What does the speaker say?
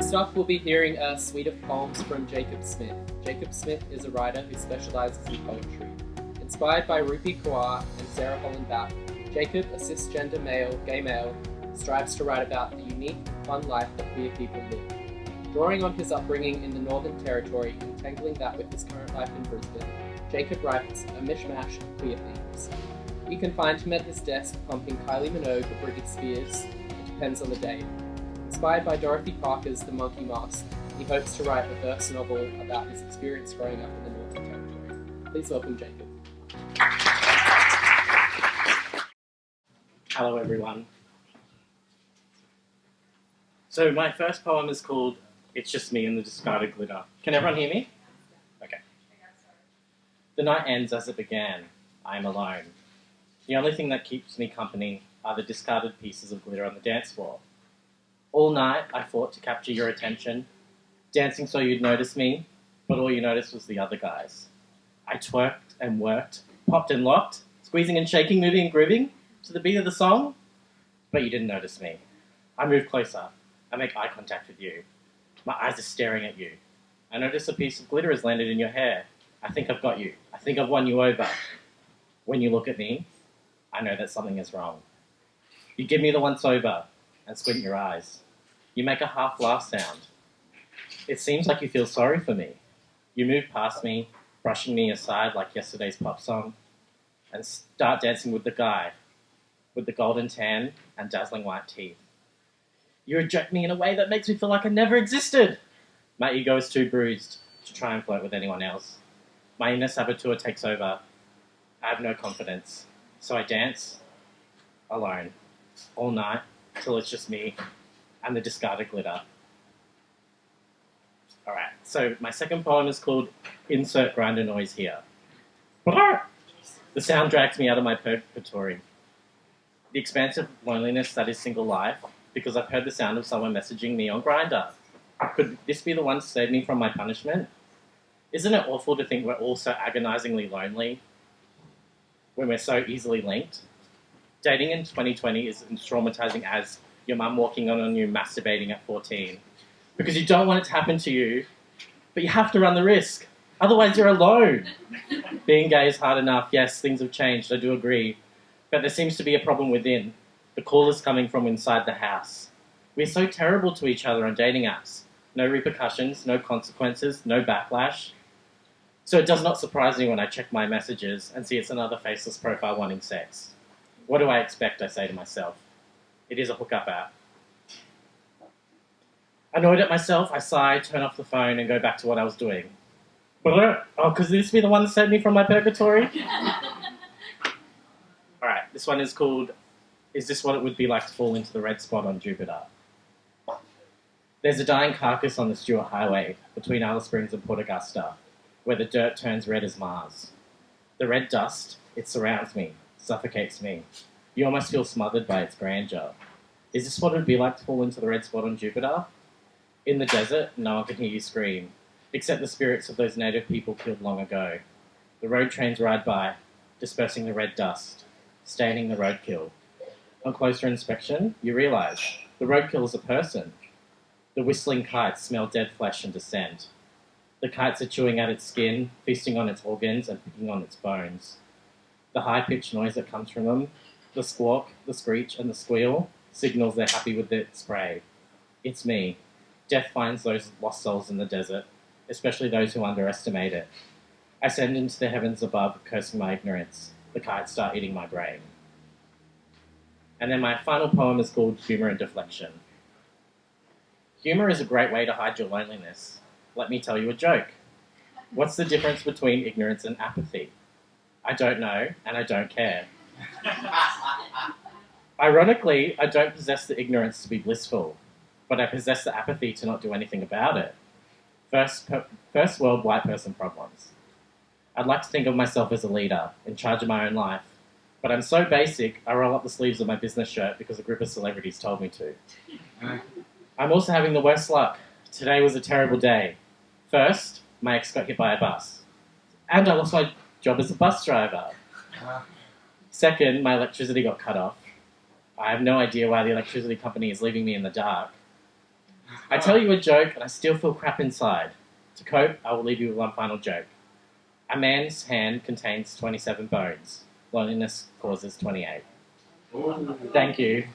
Next up, we'll be hearing a suite of poems from Jakeb Smith. Jakeb Smith is a writer who specialises in poetry. Inspired by Rupi, Kaur, and Sarah Holland-Batt, Jakeb, a cisgender male, gay male, strives to write about the unique, fun life that queer people live. Drawing on his upbringing in the Northern Territory and tangling that with his current life in Brisbane, Jakeb writes a mishmash of queer themes. You can find him at his desk pumping Kylie Minogue or Britney Spears. It depends on the day. Inspired by Dorothy Parker's The Monkey Mask, he hopes to write a verse novel about his experience growing up in the Northern Territory. Please welcome Jakeb. Hello everyone. So my first poem is called It's Just Me and the Discarded Glitter. Can everyone hear me? Okay. The night ends as it began. I am alone. The only thing that keeps me company are the discarded pieces of glitter on the dance floor. All night I fought to capture your attention, dancing so you'd notice me, but all you noticed was the other guys. I twerked and worked, popped and locked, squeezing and shaking, moving and grooving to the beat of the song, but you didn't notice me. I move closer. I make eye contact with you. My eyes are staring at you. I notice a piece of glitter has landed in your hair. I think I've got you. I think I've won you over. When you look at me, I know that something is wrong. You give me the once over and squint your eyes. You make a half laugh sound. It seems like you feel sorry for me. You move past me, brushing me aside like yesterday's pop song, and start dancing with the guy with the golden tan and dazzling white teeth. You reject me in a way that makes me feel like I never existed. My ego is too bruised to try and flirt with anyone else. My inner saboteur takes over. I have no confidence, so I dance alone all night till it's just me and the discarded glitter. Alright, so my second poem is called Insert Grinder Noise Here. The sound drags me out of my purgatory. The expansive loneliness that is single life, because I've heard the sound of someone messaging me on Grindr. Could this be the one to save me from my punishment? Isn't it awful to think we're all so agonizingly lonely when we're so easily linked? Dating in 2020 is as traumatizing as your mum walking on you masturbating at 14. Because you don't want it to happen to you, but you have to run the risk. Otherwise you're alone. Being gay is hard enough. Yes, things have changed, I do agree. But there seems to be a problem within. The call is coming from inside the house. We're so terrible to each other on dating apps. No repercussions, no consequences, no backlash. So it does not surprise me when I check my messages and see it's another faceless profile wanting sex. What do I expect, I say to myself. It is a hookup app. Annoyed at myself, I sigh, turn off the phone and go back to what I was doing. Oh, could this be the one that saved me from my purgatory? Alright, this one is called Is This What It Would Be Like to Fall Into the Red Spot on Jupiter? There's a dying carcass on the Stuart Highway between Alice Springs and Port Augusta, where the dirt turns red as Mars. The red dust, it surrounds me, suffocates me. You almost feel smothered by its grandeur. Is this what it would be like to fall into the red spot on Jupiter? In the desert, no one can hear you scream, except the spirits of those native people killed long ago. The road trains ride by, dispersing the red dust, staining the roadkill. On closer inspection, you realise the roadkill is a person. The whistling kites smell dead flesh and descent. The kites are chewing at its skin, feasting on its organs and picking on its bones. The high-pitched noise that comes from them, the squawk, the screech, and the squeal, signals they're happy with its prey. It's me. Death finds those lost souls in the desert, especially those who underestimate it. I send into the heavens above, cursing my ignorance. The kites start eating my brain. And then my final poem is called Humour and Deflection. Humour is a great way to hide your loneliness. Let me tell you a joke. What's the difference between ignorance and apathy? I don't know, and I don't care. Ironically, I don't possess the ignorance to be blissful, but I possess the apathy to not do anything about it. First world white person problems. I'd like to think of myself as a leader, in charge of my own life, but I'm so basic, I roll up the sleeves of my business shirt because a group of celebrities told me to. I'm also having the worst luck. Today was a terrible day. First, my ex got hit by a bus, and I lost my job as a bus driver. Second, my electricity got cut off. I have no idea why the electricity company is leaving me in the dark. I tell you a joke and I still feel crap inside. To cope, I will leave you with one final joke. A man's hand contains 27 bones. Loneliness causes 28. Thank you.